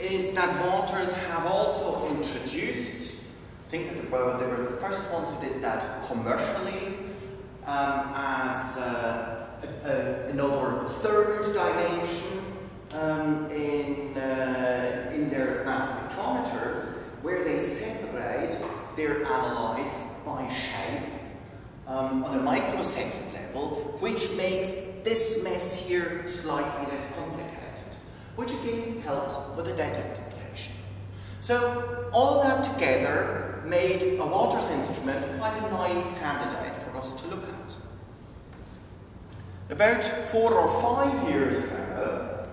is that Waters have also introduced, I think that they were the first ones who did that commercially, as another third dimension in their mass spectrometers, where they separate their analytes by shape on a microsecond level, which makes this mess here slightly less complicated, which again helps with the data interpretation. So all that together made a Waters instrument quite a nice candidate for us to look at. About 4 or 5 years ago,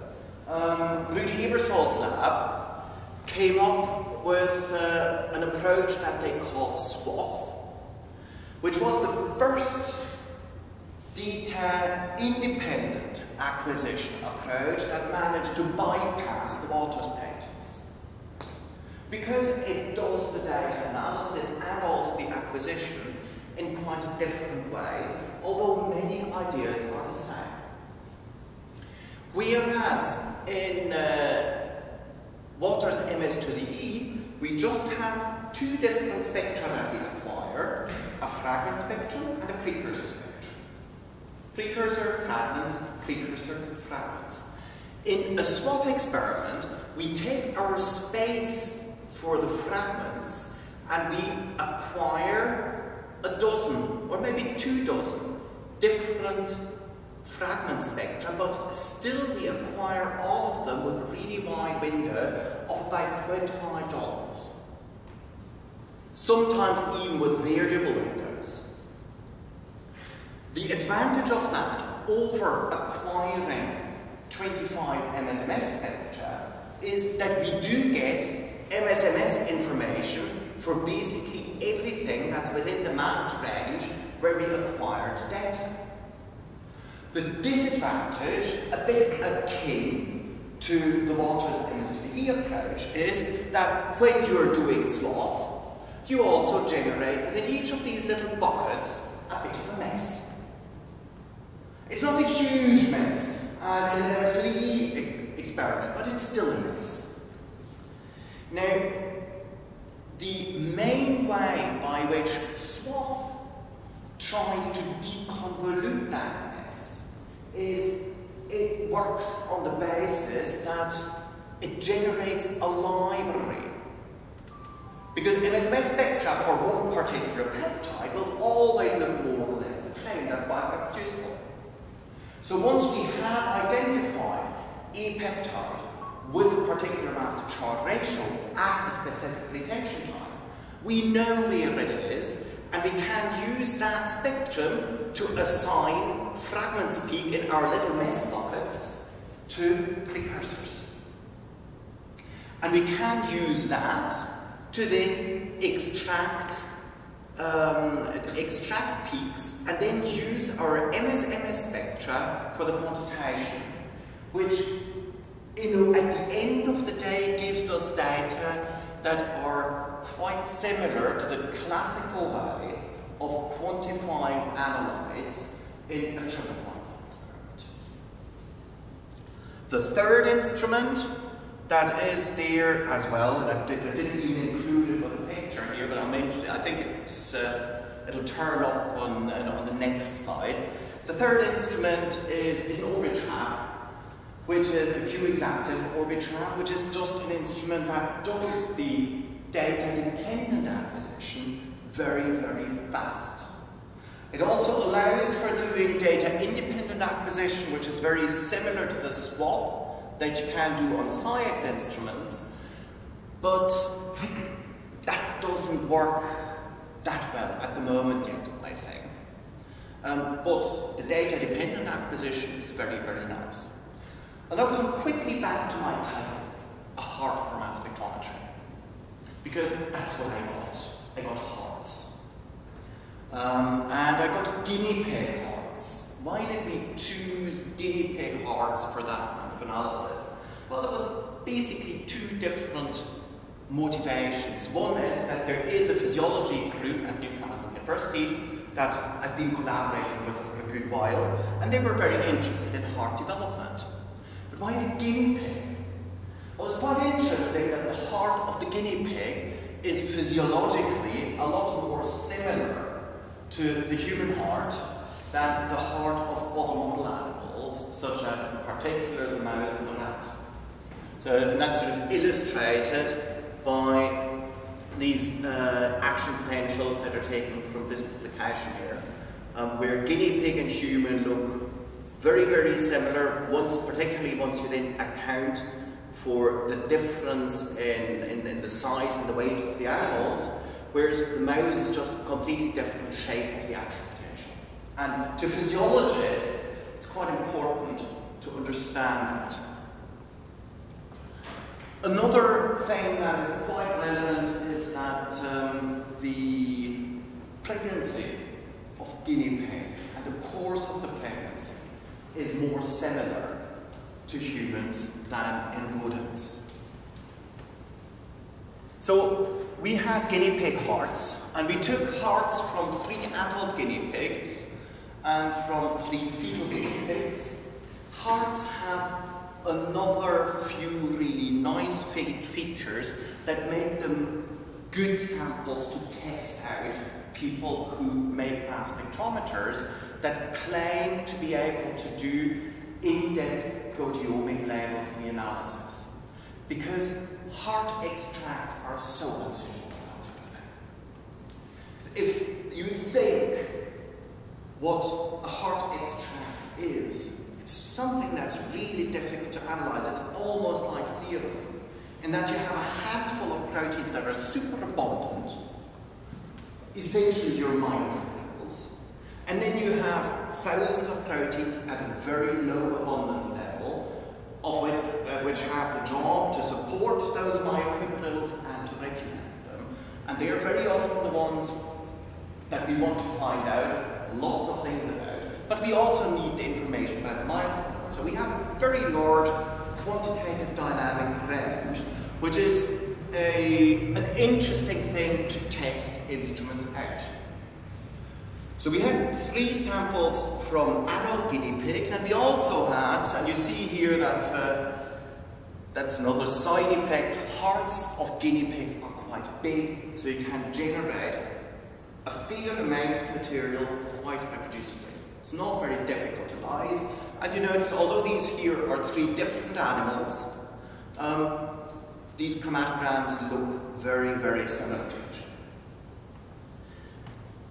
Rudy Ebersold's lab came up with an approach that they called SWOT, which was the first data-independent acquisition approach that managed to bypass the Waters patents. Because it does the data analysis and also the acquisition in quite a different way, although many ideas are the same. Whereas in Waters MS to the E, we just have 2 different spectra that we acquire, a fragment spectrum and a precursor spectrum. Precursor fragments, precursor fragments. In a SWOT experiment, we take our space for the fragments and we acquire a dozen or maybe 2 dozen different fragment spectra, but still we acquire all of them with a really wide window of about 25 dollars. Sometimes even with variable windows. The advantage of that over acquiring 25 MSMS spectra is that we do get MSMS information for basically everything that's within the mass range where we acquired data. The disadvantage, a bit akin to the Waters MSVE approach, is that when you're doing SWOT, you also generate within each of these little buckets a bit of a mess. It's not a huge mess, as in an MSVE experiment, but it's still a mess. Now, the main way by which SWOT tries to deconvolute that mess is it works on the basis that it generates a library. Because MSMS spectra for one particular peptide will always look more or less the same. They're quite reproducible. So once we have identified a peptide with a particular mass to charge ratio at a specific retention time, we know where it is, and we can use that spectrum to assign fragments peak in our little mess buckets to precursors. And we can use that to then extract peaks and then use our MSMS spectra for the quantitation, which at the end of the day gives us data that are quite similar to the classical way of quantifying analytes in a triple quantum experiment. The third instrument that is there as well, and I didn't even include it with a picture here, but I'll mention it. I think it'll turn up on the next slide. The third instrument is an Orbitrap, which is a Q-exactive Orbitrap, which is just an instrument that does the data-dependent acquisition very, very fast. It also allows for doing data-independent acquisition, which is very similar to the SWOT that you can do on SciEx instruments, but that doesn't work that well at the moment yet, I think. But the data-dependent acquisition is very, very nice. And I'll come quickly back to my title, a heart for mass spectrometry, because that's what I got. I got hearts. And I got guinea pig hearts. Why did we choose guinea pig hearts for that kind of analysis? Well, there was basically 2 different motivations. One is that there is a physiology group at Newcastle University that I've been collaborating with for a good while, and they were very interested in heart development. But why the guinea pig? Well, it's quite interesting that the heart of the guinea pig is physiologically a lot more similar to the human heart than the heart of other model animals, such as in particular the mouse and the rat. So, and that's sort of illustrated by these action potentials that are taken from this publication here, where guinea pig and human look very, very similar, particularly once you then account for the difference in the size and the weight of the animals, whereas the mouse is just a completely different shape of the action potential. And to physiologists, it's quite important to understand that. Another thing that is quite relevant is that the pregnancy of guinea pigs and the course of the pregnancy is more similar to humans than in rodents. So we had guinea pig hearts, and we took hearts from 3 adult guinea pigs and from 3 fetal guinea pigs. Hearts have another few really nice features that make them good samples to test out people who make mass spectrometers that claim to be able to do in-depth proteomic level reanalysis. Because heart extracts are so unsuitable for that sort of thing. If you think what a heart extract is, it's something that's really difficult to analyze. It's almost like serum, in that you have a handful of proteins that are super abundant, essentially your myofibrils, and then you have thousands of proteins at a very low abundance level, of which have the job to support those myofibrils and to regulate them. And they are very often the ones that we want to find out lots of things about. But we also need the information about the myofibrils. So we have a very large quantitative dynamic range, which is an interesting thing to test instruments out. So we had 3 samples from adult guinea pigs, and we also had, and you see here that that's another side effect, hearts of guinea pigs are quite big, so you can generate a fair amount of material quite reproducibly. It's not very difficult to analyze, and you notice although these here are 3 different animals, these chromatograms look very, very similar to each other.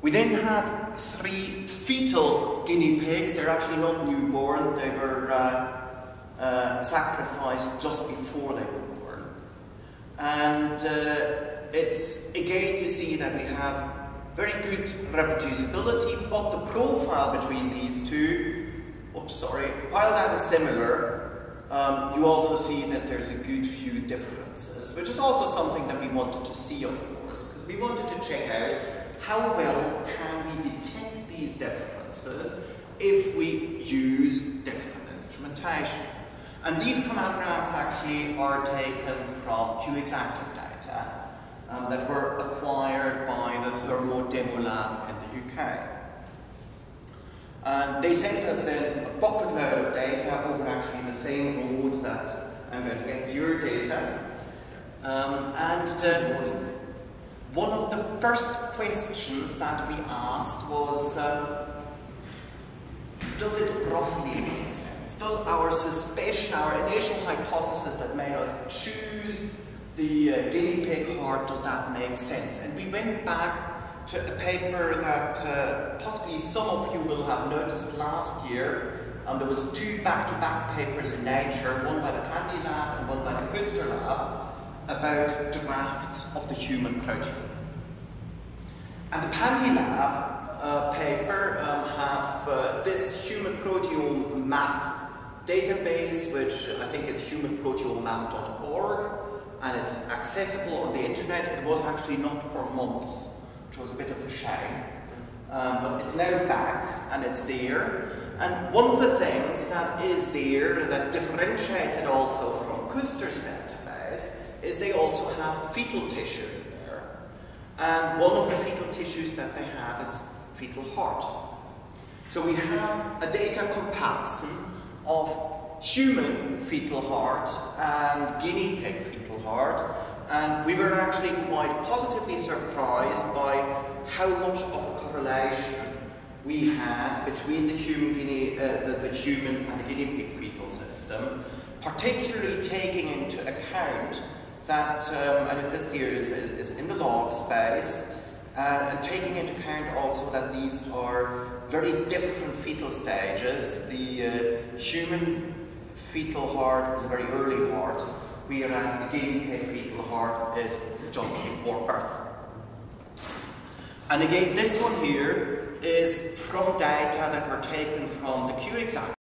We then had 3 fetal guinea pigs. They're actually not newborn, they were sacrificed just before they were born. And it's, again, you see that we have very good reproducibility, but the profile between these 2, while that is similar, you also see that there's a good few differences, which is also something that we wanted to see, of course, because we wanted to check out how well can we detect these differences if we use different instrumentation. And these chromatograms actually are taken from Q-Exactive data that were acquired by the Thermo Demo Lab in the UK. And they sent us then a bucket load of data over actually the same road that I'm going to get your data. One of the first questions that we asked was, does it roughly make sense? Does our suspicion, our initial hypothesis that made us choose the guinea pig heart, does that make sense? And we went back to a paper that possibly some of you will have noticed last year. There was 2 back-to-back papers in Nature, one by the Pandy Lab and one by the Kuster Lab, about drafts of the human proteome. And the Pandy Lab paper have this human proteome map database, which I think is humanproteomemap.org, and it's accessible on the internet. It was actually not for months, which was a bit of a shame. But it's now back, and it's there. And one of the things that is there that differentiates it also from Kuster's database is they also have fetal tissue in there. And one of the fetal tissues that they have is fetal heart. So we have a data comparison of human fetal heart and guinea pig fetal fetal heart, and we were actually quite positively surprised by how much of a correlation we had between the human and the guinea pig fetal system, particularly taking into account that, and this here is in the log space, and taking into account also that these are very different fetal stages. The human fetal heart is a very early heart, whereas the guinea pig fetal heart is just before birth. And again, this one here is from data that were taken from the Q-exact